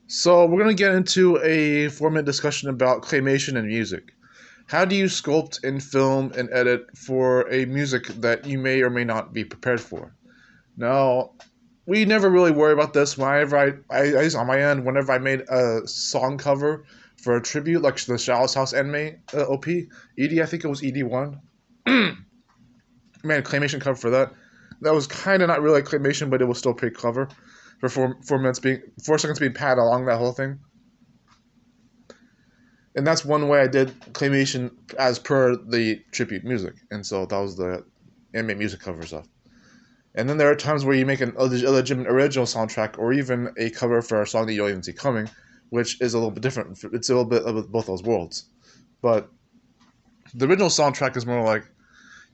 So we're going to get into a 4-minute discussion about claymation and music. How do you sculpt and film and edit for a music that you may or may not be prepared for? Now, we never really worry about this. Whenever on my end, whenever I made a song cover for a tribute, like the Shallow's House anime OP, ED, I think it was ED1. Made a claymation cover for that. That was kind of not really like claymation, but it was still pretty clever. For 4 minutes being 4 seconds being padded along that whole thing. And that's one way I did claymation as per the tribute music, and so that was the anime music cover stuff. And then there are times where you make a legitimate original soundtrack, or even a cover for a song that you don't even see coming, which is a little bit different. It's a little bit of both those worlds. But the original soundtrack is more like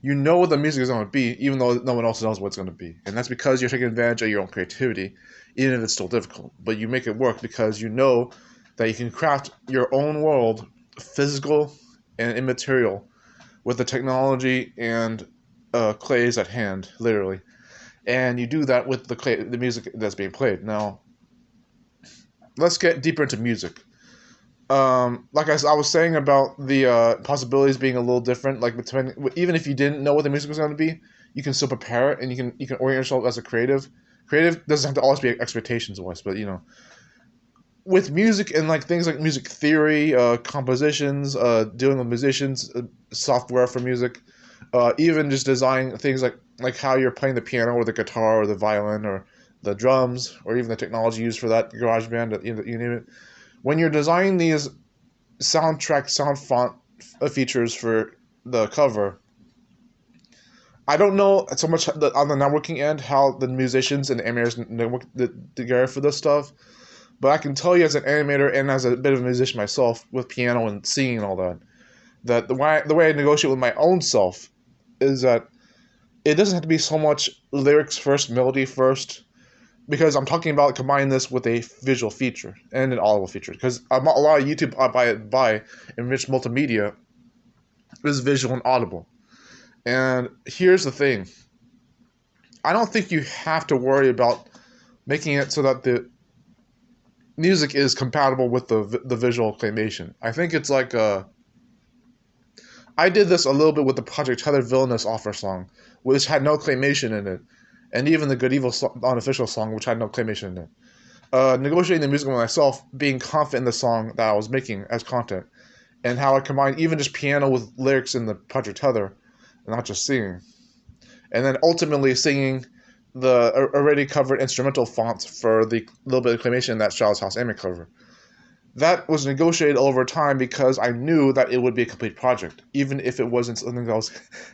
you know what the music is going to be, even though no one else knows what it's going to be, and that's because you're taking advantage of your own creativity, even if it's still difficult. But you make it work because you know that you can craft your own world, physical and immaterial, with the technology and clays at hand, literally. And you do that with the music that's being played. Now, let's get deeper into music. Like I was saying about the possibilities being a little different, like even if you didn't know what the music was going to be, you can still prepare it, and you can orient yourself as a creative. Creative doesn't have to always be expectations wise, but with music and like things like music theory, compositions, dealing with musicians, software for music, even just designing things like how you're playing the piano or the guitar or the violin or the drums or even the technology used for that, GarageBand, you name it. When you're designing these soundtrack sound font features for the cover, I don't know so much on the networking end how the musicians and the animators network together for this stuff. But I can tell you as an animator and as a bit of a musician myself with piano and singing and all that, that the way I negotiate with my own self is that it doesn't have to be so much lyrics first, melody first, because I'm talking about combining this with a visual feature and an audible feature. Because a lot of YouTube by enriched multimedia is visual and audible. And here's the thing. I don't think you have to worry about making it so that the music is compatible with the visual claymation. I think it's like I did this a little bit with the Project Tether Villainous Offer song, which had no claymation in it, and even the Good Evil unofficial song, which had no claymation in it. Negotiating the music with myself, being confident in the song that I was making as content, and how I combined even just piano with lyrics in the Project Tether, and not just singing. And then ultimately singing the already covered instrumental fonts for the little bit of claymation in that Shallow's House anime cover. That was negotiated over time because I knew that it would be a complete project, even if it wasn't something that was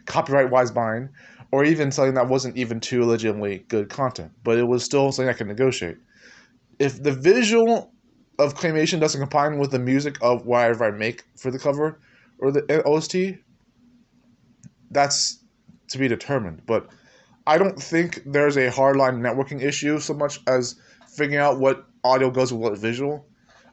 copyright-wise mine, or even something that wasn't even too legitimately good content. But it was still something I could negotiate. If the visual of claymation doesn't combine with the music of whatever I make for the cover or the OST, that's to be determined. But I don't think there's a hardline networking issue so much as figuring out what audio goes with what visual.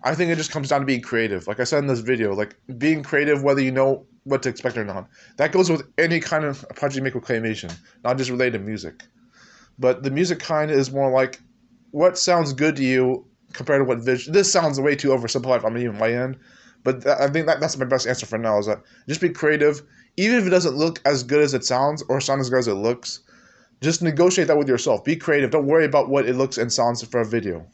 I think it just comes down to being creative. Like I said in this video, like being creative whether you know what to expect or not. That goes with any kind of project you make with claymation, not just related to music. But the music kind is more like what sounds good to you compared to what visual. This sounds way too oversimplified on even my end, but I think that's my best answer for now. Is that just be creative, even if it doesn't look as good as it sounds or sound as good as it looks. Just negotiate that with yourself. Be creative. Don't worry about what it looks and sounds for a video.